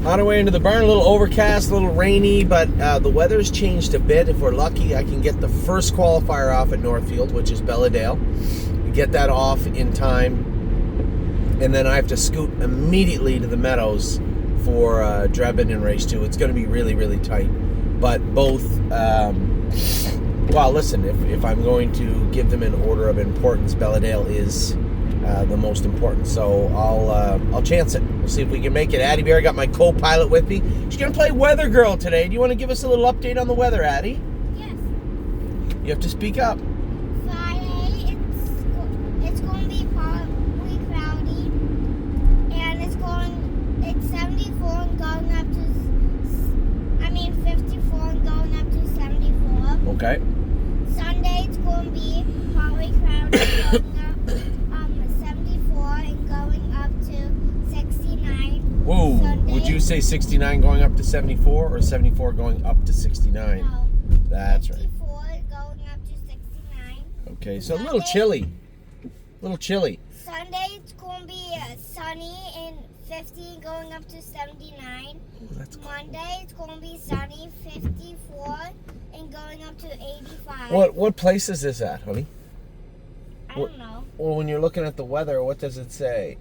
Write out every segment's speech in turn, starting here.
On our way into the barn, a little overcast, a little rainy, but the weather's changed a bit. If we're lucky, I can get the first qualifier off at Northfield, which is Belladale. Get that off in time, and then I have to scoot immediately to the Meadows for Drebin in race 2. It's going to be really, really tight. But both, well, listen, if I'm going to give them an order of importance, Belladale is the most important. So I'll chance it. We'll see if we can make it. Addie Bear, I got my co-pilot with me. She's going to play Weather Girl today. Do you want to give us a little update on the weather, Addie? Yes. You have to speak up. Friday, it's going to be partly cloudy, and it's 74 and going up to, 54 and going up to 74. Okay. Sunday, it's going to be partly cloudy, going up 74 and going up to 69. Whoa, Sunday, would you say 69 going up to 74 or 74 going up to 69? No. That's right. 54 going up to 69. Okay, so a little chilly. A little chilly. Sunday, it's going to be sunny and 50 going up to 79. Oh, that's cool. Monday, it's going to be sunny, 54 and going up to 85. What place is this at, honey? I don't know. Well, when you're looking at the weather, what does it say?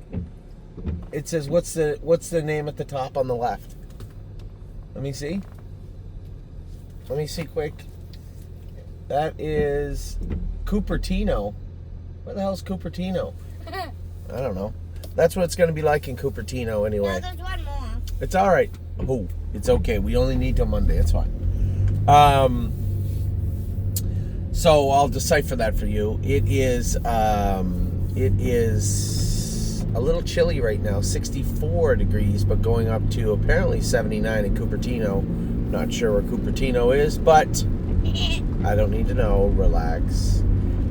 It says, what's the name at the top on the left? Let me see. Let me see quick. That is Cupertino. Where the hell is Cupertino? I don't know. That's what it's going to be like in Cupertino anyway. No, there's one more. It's all right. Oh, it's okay. We only need till Monday. It's fine. So I'll decipher that for you. It is a little chilly right now, 64 degrees, but going up to apparently 79 in Cupertino. Not sure where Cupertino is, but I don't need to know. Relax.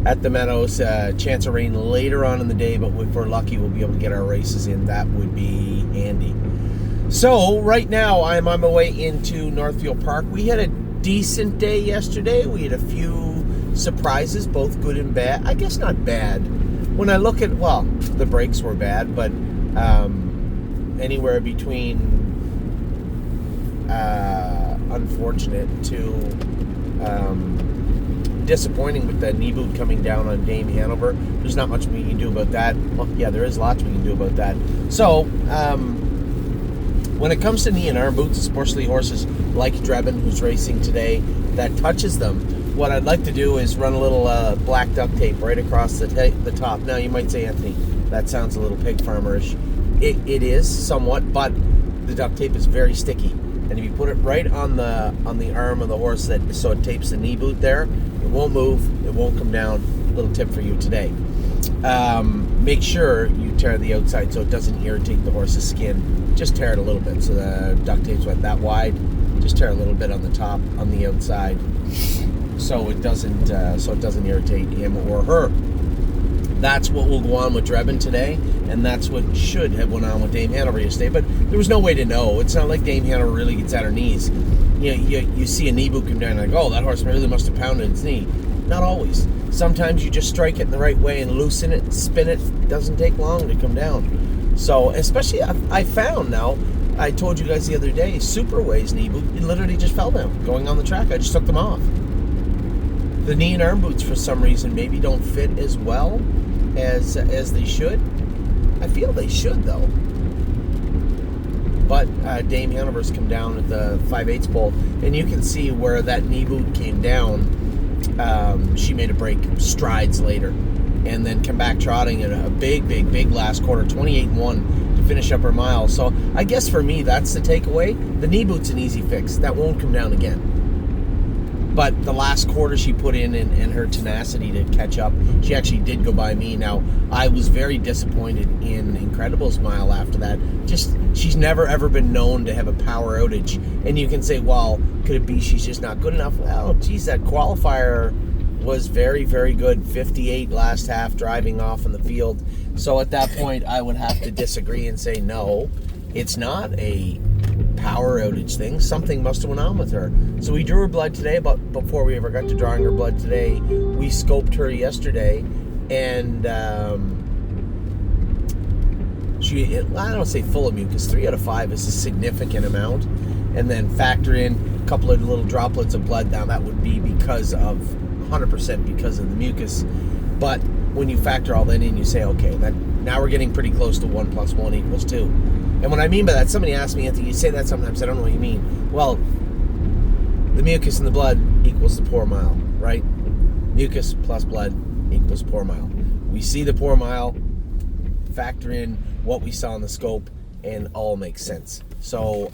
At the Meadows, chance of rain later on in the day, but if we're lucky, we'll be able to get our races in. That would be handy. So right now, I'm on my way into Northfield Park. We had a decent day yesterday. We had a few surprises, both good and bad. I guess not bad. When I look at, well, the brakes were bad, but anywhere between unfortunate to disappointing with the knee boot coming down on Dame Hanover. There's not much we can do about that. Well, yeah, there is lots we can do about that. So, when it comes to knee and arm boots, especially horses like Drebin, who's racing today, that touches them, what I'd like to do is run a little black duct tape right across the top. Now, you might say, Anthony, that sounds a little pig farmerish. It is somewhat, but the duct tape is very sticky. And if you put it right on the arm of the horse, so it tapes the knee boot there, it won't move, it won't come down. Little tip for you today. Make sure you tear the outside so it doesn't irritate the horse's skin. Just tear it a little bit. So the duct tape's went that wide. Just tear a little bit on the top, on the outside, so it doesn't irritate him or her. That's what will go on with Drebin today, and that's what should have went on with Dame Hanover yesterday. But there was no way to know. It's not like Dame Hanover really gets at her knees. You see a knee boot come down, like, oh, that horse really must have pounded its knee. Not always. Sometimes you just strike it in the right way and loosen it, spin it. It doesn't take long to come down. So, especially, I found now, I told you guys the other day, Superway's knee boot, it literally just fell down going on the track. I just took them off. The knee and arm boots, for some reason, maybe don't fit as well as they should. I feel they should, though. But Dame Hanover's come down at the 5/8 pole, and you can see where that knee boot came down. She made a break strides later, and then come back trotting in a big last quarter, 28-1 to finish up her mile. So I guess for me, that's the takeaway. The knee boot's an easy fix. That won't come down again. But the last quarter she put in and her tenacity to catch up, she actually did go by me. Now, I was very disappointed in Incredibles mile after that. Just, she's never ever been known to have a power outage. And you can say, well, could it be she's just not good enough? Well, geez, that qualifier was very good. 58 last half driving off in the field. So at that point, I would have to disagree and say, no, it's not a power outage thing. Something must have went on with her. So we drew her blood today, but before we ever got to drawing her blood today, we scoped her yesterday, and I don't say full of mucus. 3 out of 5 is a significant amount. And then factor in a couple of little droplets of blood. Now that would be because of 100% because of the mucus. But when you factor all that in, you say, okay, now we're getting pretty close to 1 + 1 = 2. And what I mean by that, somebody asked me, Anthony, you say that sometimes, I don't know what you mean. Well, the mucus in the blood equals the pore mile, right? Mucus plus blood equals pore mile. We see the pore mile, factor in what we saw in the scope, and all makes sense. So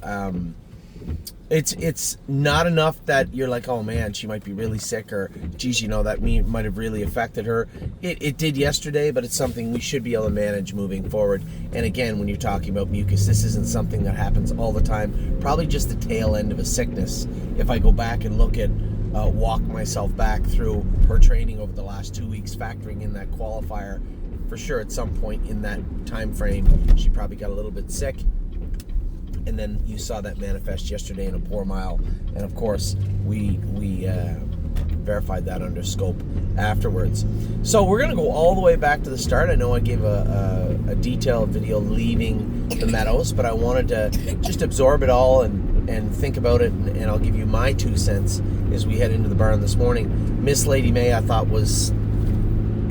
it's not enough that you're like, oh man, she might be really sick, or geez, that might have really affected her. It did yesterday, but it's something we should be able to manage moving forward. And again, when you're talking about mucus, this isn't something that happens all the time. Probably just the tail end of a sickness. If I go back and look at walk myself back through her training over the last 2 weeks, factoring in that qualifier, for sure at some point in that time frame she probably got a little bit sick, and then you saw that manifest yesterday in a pore mile. And of course we verified that under scope afterwards. So we're going to go all the way back to the start. I know I gave a detailed video leaving the Meadows, but I wanted to just absorb it all and think about it, and I'll give you my 2 cents as we head into the barn this morning. Miss Lady May, I thought, was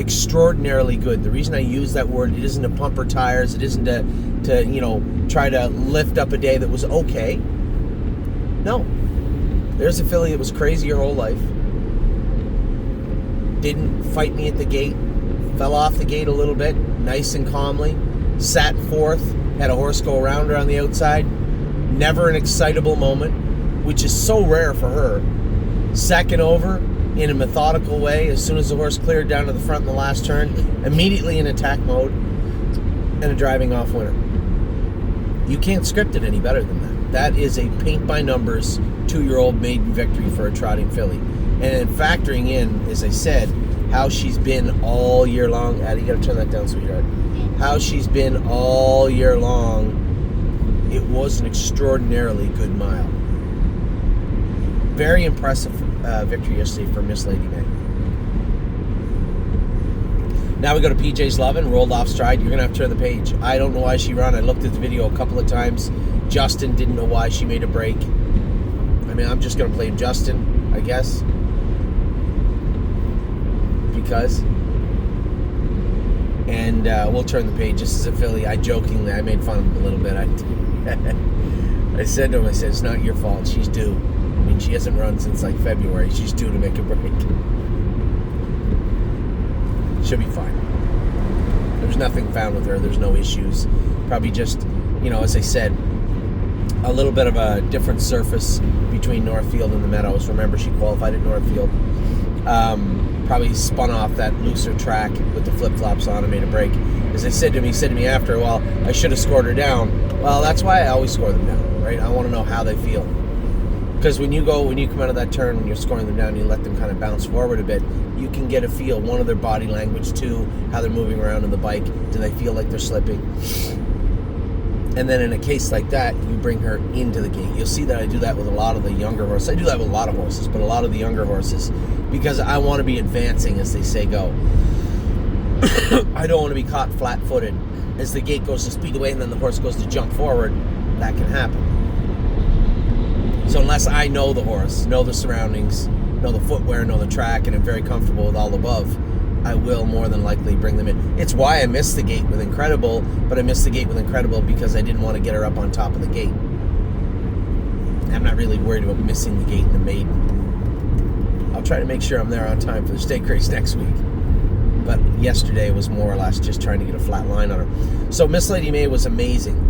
extraordinarily good. The reason I use that word, it isn't to pump her tires, it isn't to try to lift up a day that was okay. No. There's a filly that was crazy her whole life. Didn't fight me at the gate, fell off the gate a little bit, nice and calmly, sat fourth, had a horse go around her on the outside, never an excitable moment, which is so rare for her. Second over in a methodical way. As soon as the horse cleared down to the front in the last turn, immediately in attack mode, and a driving off winner. You can't script it any better than that. That is a paint by numbers 2-year-old maiden victory for a trotting filly. And factoring in, as I said, how she's been all year long. Addie, you gotta turn that down, sweetheart. How she's been all year long. It was an extraordinarily good mile. Very impressive victory yesterday for Miss Lady May. Now we go to PJ's Lovin', rolled off stride. You're going to have to turn the page. I don't know why she ran. I looked at the video a couple of times. Justin didn't know why she made a break. I mean, I'm just going to blame Justin, I guess. Because. And we'll turn the page. This is a filly. I jokingly made fun of him a little bit. I said to him, it's not your fault. She's due. I mean, she hasn't run since like February. She's due to make a break. She'll be fine. There's nothing found with her. There's no issues. Probably just, as I said, a little bit of a different surface between Northfield and the Meadows. Remember, she qualified at Northfield. Probably spun off that looser track with the flip-flops on and made a break. As he said to me after, well, I should have scored her down. Well, that's why I always score them down, right? I want to know how they feel. Because when you come out of that turn, when you're scoring them down, you let them kind of bounce forward a bit, you can get a feel, one of their body language, two, how they're moving around on the bike. Do they feel like they're slipping? And then in a case like that, you bring her into the gate. You'll see that I do that with a lot of the younger horses. I do that with a lot of horses, but a lot of the younger horses, because I want to be advancing as they say go. I don't want to be caught flat-footed. As the gate goes to speed away and then the horse goes to jump forward, that can happen. So unless I know the horse, know the surroundings, know the footwear, know the track, and I'm very comfortable with all above, I will more than likely bring them in. It's why I missed the gate with Incredible, but I missed the gate with Incredible because I didn't want to get her up on top of the gate. I'm not really worried about missing the gate in the maiden. I'll try to make sure I'm there on time for the stake race next week. But yesterday was more or less just trying to get a flat line on her. So Miss Lady May was amazing.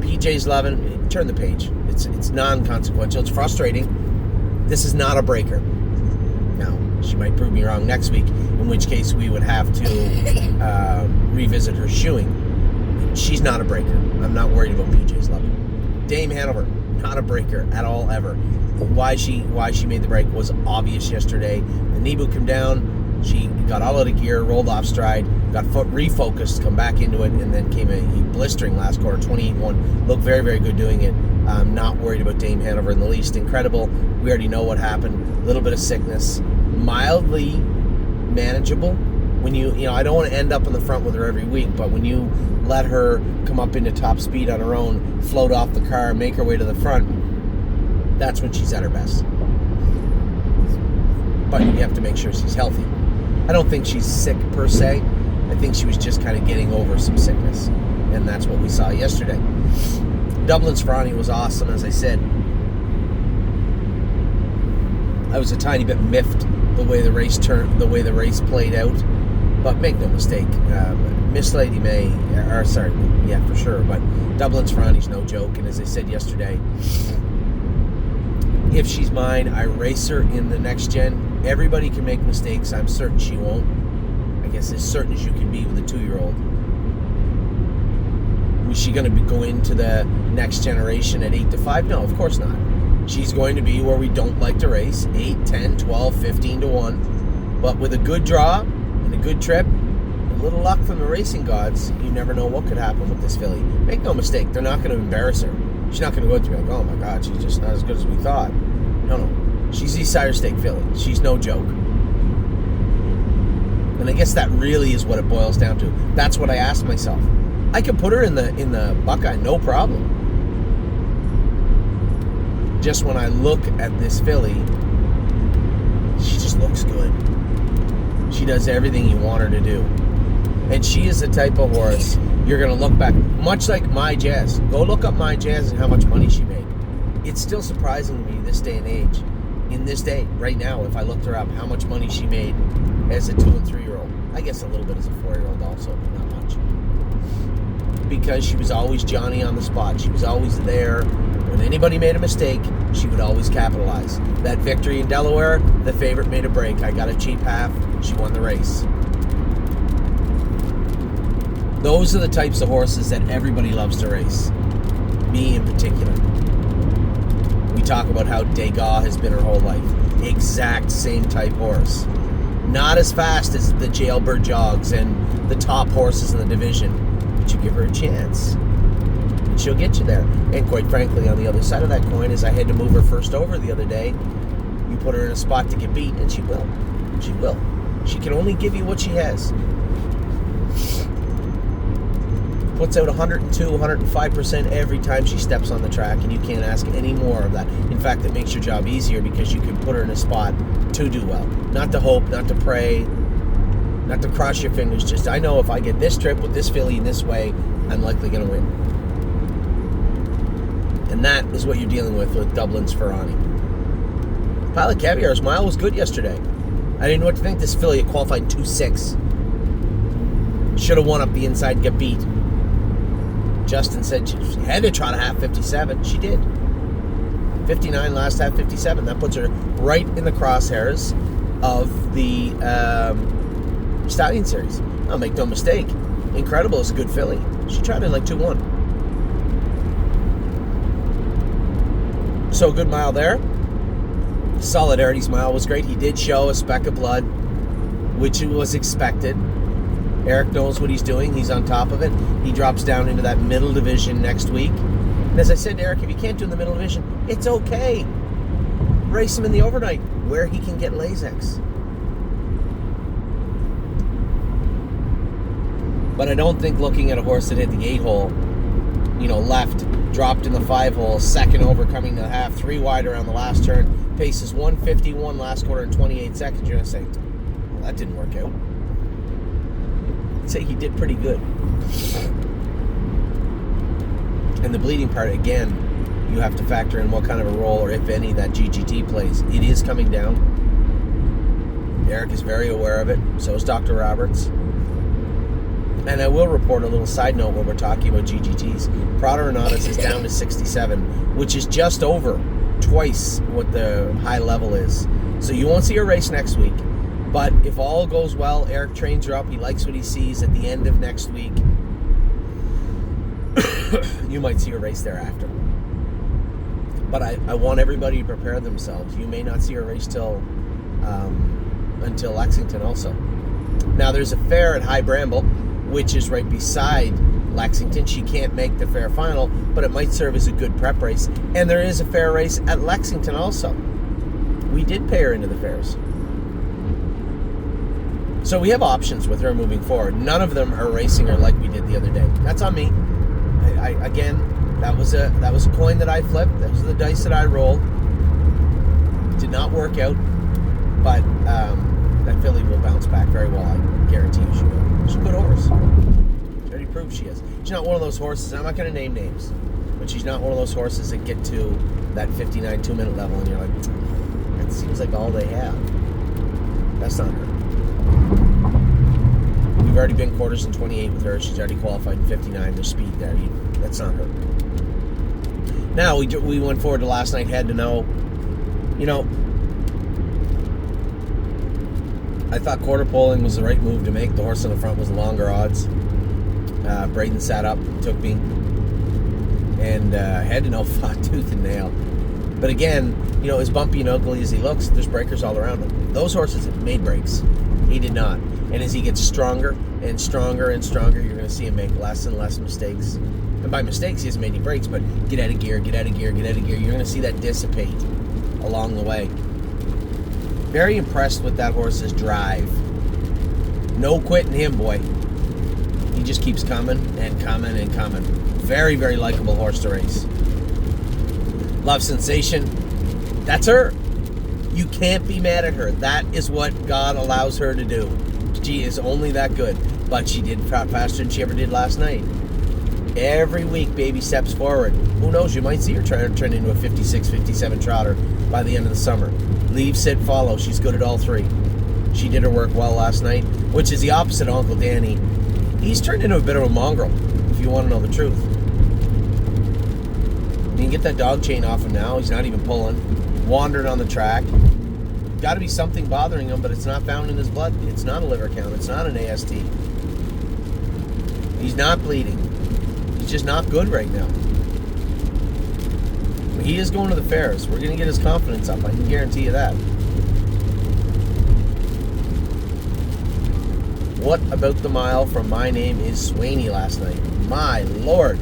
PJ's Lovin', turn the page. It's non-consequential. It's frustrating. This is not a breaker. Now, she might prove me wrong next week, in which case we would have to revisit her shoeing. She's not a breaker. I'm not worried about PJ's Lovin'. Dame Hanover, not a breaker at all, ever. Why she made the break was obvious yesterday. The knee boot came down. She got all out of gear, rolled off stride, got foot refocused, come back into it, and then came a blistering last quarter, 28-1. Looked very, very good doing it. I'm not worried about Dame Hanover in the least. Incredible. We already know what happened. A little bit of sickness. Mildly manageable. When I don't want to end up in the front with her every week, but when you let her come up into top speed on her own, float off the car, make her way to the front, that's when she's at her best. But you have to make sure she's healthy. I don't think she's sick per se. I think she was just kind of getting over some sickness. And that's what we saw yesterday. Dublin's Ferrari was awesome, as I said. I was a tiny bit miffed the way the race played out. But make no mistake, Miss Lady May, for sure. But Dublin's Ferrari's no joke. And as I said yesterday, if she's mine, I race her in the next gen. Everybody can make mistakes. I'm certain she won't. I guess as certain as you can be with a 2-year-old. Was she going to go into the next generation at 8-5? No, of course not. She's going to be where we don't like to race, 8, 10, 12, 15 to 1. But with a good draw and a good trip, a little luck from the racing gods, you never know what could happen with this filly. Make no mistake, they're not going to embarrass her. She's not going to go through like, oh my God, she's just not as good as we thought. No. She's the Sire Stake filly. She's no joke. And I guess that really is what it boils down to. That's what I asked myself. I could put her in the Buckeye, no problem. Just when I look at this filly, she just looks good. She does everything you want her to do. And she is the type of horse you're going to look back, much like My Jazz. Go look up My Jazz and how much money she made. It's still surprising to me this day and age, in this day, right now, if I looked her up, how much money she made as a 2- and 3-year-old. I guess a little bit as a 4-year-old also, but not much. Because she was always Johnny on the spot. She was always there. When anybody made a mistake, she would always capitalize. That victory in Delaware, the favorite made a break. I got a cheap half. She won the race. Those are the types of horses that everybody loves to race. Me in particular. We talk about how Degas has been her whole life. Exact same type horse. Not as fast as the Jailbird Jogs and the top horses in the division, but you give her a chance. And she'll get you there. And quite frankly, on the other side of that coin, is I had to move her first over the other day. You put her in a spot to get beat, and she will. She will. She can only give you what she has. Puts out 102, 105% every time she steps on the track, and you can't ask any more of that. In fact, it makes your job easier because you can put her in a spot to do well. Not to hope, not to pray, not to cross your fingers. Just, I know if I get this trip with this filly in this way, I'm likely going to win. And that is what you're dealing with Dublin's Ferrari. Pilot Caviar's mile was good yesterday. I didn't know what to think. This filly had qualified 2.6. Should have won up the inside and got beat. Justin said she had to try to have 57. She did. 59 last half, 57. That puts her right in the crosshairs of the Stallion Series. I'll make no mistake. Incredible is a good filly. She tried in like 2-1. So good mile there. Solidarity's mile was great. He did show a speck of blood, which was expected. Eric knows what he's doing. He's on top of it. He drops down into that middle division next week. And as I said to Eric, if you can't do in the middle division, it's okay. Race him in the overnight where he can get Lasix. But I don't think looking at a horse that hit the 8-hole, left, dropped in the 5-hole, second over coming to the half, 3 wide around the last turn, paces 151 last quarter in 28 seconds, you're going to say, well, that didn't work out. I'd say he did pretty good. And the bleeding part, again, you have to factor in what kind of a role, or if any, that GGT plays. It is coming down. Eric is very aware of it. So is Dr. Roberts. And I will report a little side note when we're talking about GGTs. Prada Renatus is down to 67, which is just over twice what the high level is. So you won't see her race next week. But if all goes well, Eric trains her up. He likes what he sees at the end of next week. You might see her race thereafter. But I want everybody to prepare themselves. You may not see her race until Lexington also. Now there's a fair at High Bramble, which is right beside Lexington. She can't make the fair final, but it might serve as a good prep race. And there is a fair race at Lexington also. We did pay her into the fairs. So we have options with her moving forward. None of them are racing her like we did the other day. That's on me. Again, that was a coin that I flipped. Those are the dice that I rolled. Did not work out, but that filly will bounce back very well. I guarantee you she will. She's a good horse. She already proved she is. She's not one of those horses. I'm not going to name names, but she's not one of those horses that get to that 59 2-minute level, and you're like, that seems like all they have. That's not her. We've already been quarters in 28 with her. She's already qualified in 59. There's speed there. That's not her. Now, we went forward to last night, had to know, I thought quarter polling was the right move to make. The horse in the front was longer odds. Braden sat up, took me, and had to know fought tooth and nail. But again, as bumpy and ugly as he looks, there's breakers all around him. Those horses have made breaks. He did not. And as he gets stronger and stronger and stronger, you're going to see him make less and less mistakes. And by mistakes, he hasn't made any breaks, but get out of gear, get out of gear, get out of gear. You're going to see that dissipate along the way. Very impressed with that horse's drive. No quitting him, boy. He just keeps coming and coming and coming. Very, very likable horse to race. Love Sensation. That's her. You can't be mad at her. That is what God allows her to do. She is only that good. But she did faster than she ever did last night. Every week, baby steps forward. Who knows? You might see her turn into a 56, 57 trotter by the end of the summer. Leave, sit, follow. She's good at all three. She did her work well last night, which is the opposite of Uncle Danny. He's turned into a bit of a mongrel, if you want to know the truth. You can get that dog chain off him now. He's not even pulling. Wandering on the track. Got to be something bothering him, but it's not found in his blood. It's not a liver count. It's not an AST. He's not bleeding. He's just not good right now. But he is going to the fairs. We're going to get his confidence up. I can guarantee you that. What about the mile from My Name is Swaney last night? My Lord.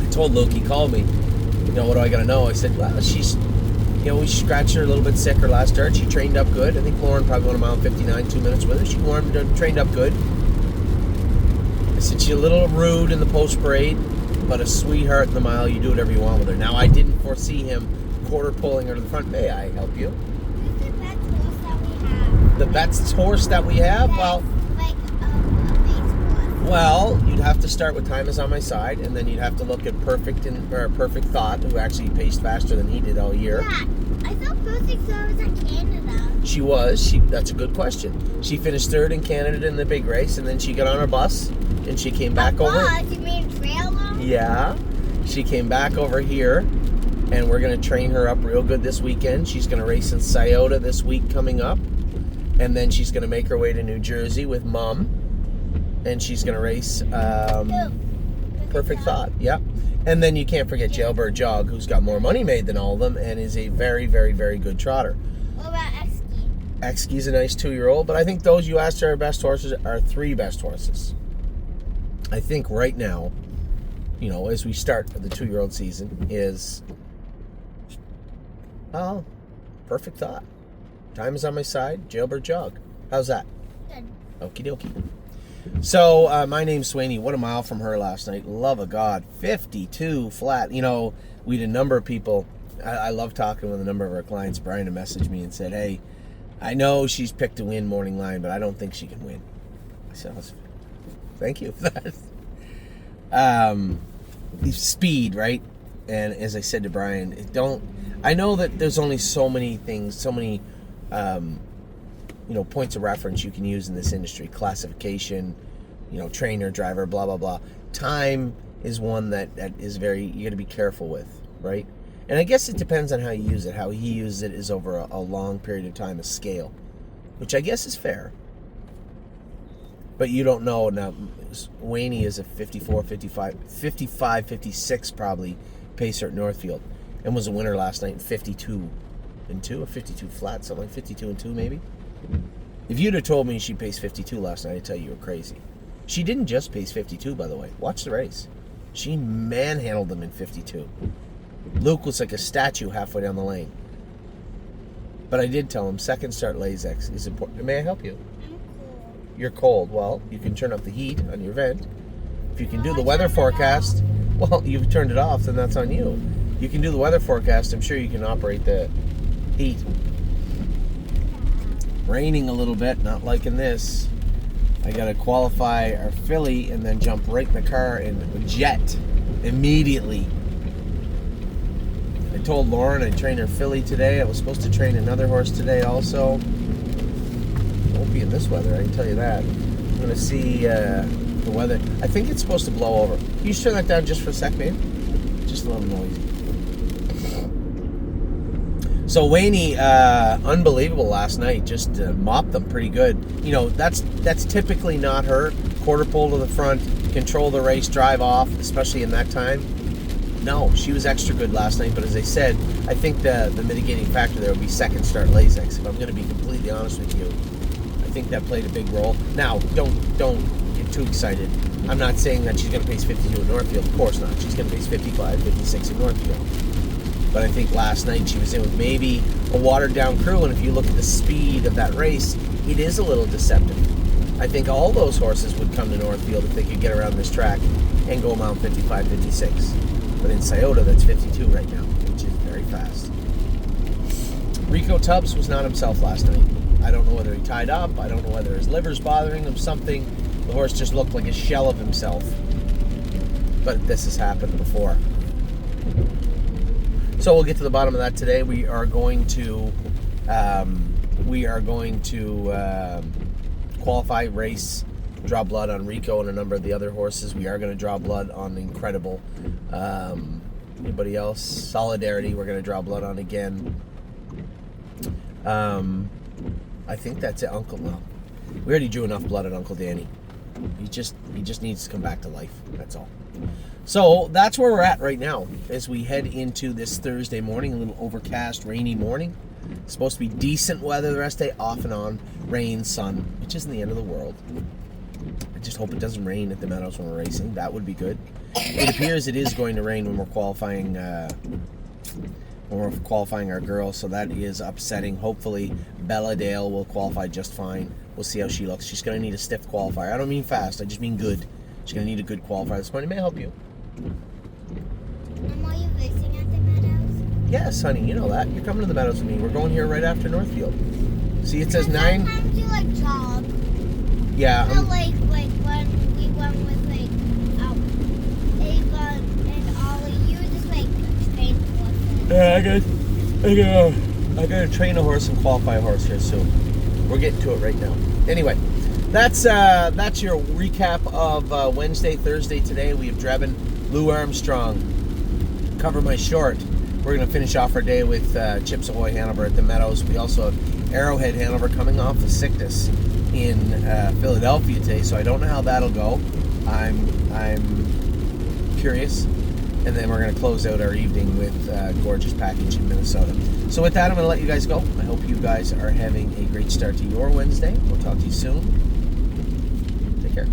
I told Luke, he called me. What do I got to know? I said, well, she's, we scratched her a little bit sicker last start. She trained up good. I think Lauren probably went a mile 59, 2 minutes with her. She trained up good. I said, she's a little rude in the post parade, but a sweetheart in the mile. You do whatever you want with her. Now, I didn't foresee him quarter pulling her to the front. May I help you? Who's the best horse that we have? The best horse that we have? Well, like a base horse. Well, you'd have to start with Time Is On My Side, and then you'd have to look at Perfect Thought, who actually paced faster than he did all year. Yeah, I thought Perfect Thought was in Canada. She was. That's a good question. She finished third in Canada in the big race, and then she got on her bus, and she came back over. You mean trail though? Yeah. She came back over here, and we're going to train her up real good this weekend. She's going to race in Scioto this week coming up, and then she's going to make her way to New Jersey with Mom. And she's going to race Perfect Thought. Yep. And then you can't forget Jailbird Jog, who's got more money made than all of them and is a very, very, very good trotter. What about Exkey? Exkey's a nice 2-year-old, but I think those you asked are our best horses are 3 best horses. I think right now, as we start the 2-year-old season, is Perfect Thought. Time Is On My Side, Jailbird Jog. How's that? Good. Okie dokie. So, My Name's Swaney. What a mile from her last night. Love of God. 52 flat. We had a number of people. I love talking with a number of our clients. Brian had messaged me and said, hey, I know she's picked to win Morning Line, but I don't think she can win. I said, thank you for that. Speed, right? And as I said to Brian, I know that there's only so many things, so many points of reference you can use in this industry. Classification, trainer, driver, blah, blah, blah. Time is one that is you got to be careful with, right? And I guess it depends on how you use it. How he uses it is over a long period of time, a scale, which I guess is fair. But you don't know. Now, Waney is a 54, 55, 56 probably pacer at Northfield and was a winner last night in 52 and 2 or 52 flat, something like 52 and 2 maybe. If you'd have told me she paced 52 last night, I'd tell you were crazy. She didn't just pace 52, by the way. Watch the race. She manhandled them in 52. Luke was like a statue halfway down the lane. But I did tell him second start Lasix is important. May I help you? I'm cool. You're cold. Well, you can turn up the heat on your vent. If you can do No, the I weather turned it forecast, well, you've turned it off, then that's on you. You can do the weather forecast. I'm sure you can operate the heat. Raining a little bit, not liking this. I gotta qualify our filly and then jump right in the car and jet immediately. I told Lauren I'd train her filly today. I was supposed to train another horse today also. Won't be in this weather, I can tell you that. I'm gonna see the weather. I think it's supposed to blow over. Can you just turn that down just for a sec, babe? Just a little noisy. So Wayne, unbelievable last night. Just mopped them pretty good. You know, that's typically not her. Quarter pole to the front, control the race, drive off, especially in that time. No, she was extra good last night. But as I said, I think the mitigating factor there would be second start Lasix. If I'm going to be completely honest with you, I think that played a big role. Now, don't get too excited. I'm not saying that she's going to pace 52 at Northfield. Of course not. She's going to pace 55, 56 at Northfield. But I think last night she was in with maybe a watered-down crew, and if you look at the speed of that race, it is a little deceptive. I think all those horses would come to Northfield if they could get around this track and go around 55, 56. But in Scioto, that's 52 right now, which is very fast. Rico Tubbs was not himself last night. I don't know whether he tied up. I don't know whether his liver's bothering him, something. The horse just looked like a shell of himself. But this has happened before. So we'll get to the bottom of that today. We are going to qualify, race, draw blood on Rico and a number of the other horses. We are going to draw blood on Incredible. Anybody else? Solidarity, we're going to draw blood on again. I think that's it. Uncle, well, we already drew enough blood on Uncle Danny. He just needs to come back to life. That's all. So that's where we're at right now as we head into this Thursday morning, a little overcast, rainy morning. It's supposed to be decent weather the rest of the day, off and on, rain, sun, which isn't the end of the world. I just hope it doesn't rain at the Meadows when we're racing. That would be good. It appears it is going to rain when we're qualifying our girls, so that is upsetting. Hopefully Bella Dale will qualify just fine. We'll see how she looks. She's going to need a stiff qualifier. I don't mean fast, I just mean good. She's going to need a good qualifier this morning. May I help you? And are you racing at the Meadows? Yes, honey, you know that. You're coming to the Meadows with me. We're going here right after Northfield. See, it says 9. Sometimes you like jog. Yeah. So like when we went with Ava and Ollie, you were just like train horses. Yeah, I gotta train a horse and qualify a horse here soon. We're getting to it right now. Anyway, that's your recap of Wednesday, Thursday today. We have driven Lou Armstrong. Cover my short. We're going to finish off our day with Chips Ahoy Hanover at the Meadows. We also have Arrowhead Hanover coming off the sickness in Philadelphia today, so I don't know how that'll go. I'm curious. And then we're going to close out our evening with Gorgeous Package in Minnesota. So with that, I'm going to let you guys go. I hope you guys are having a great start to your Wednesday. We'll talk to you soon. Take care.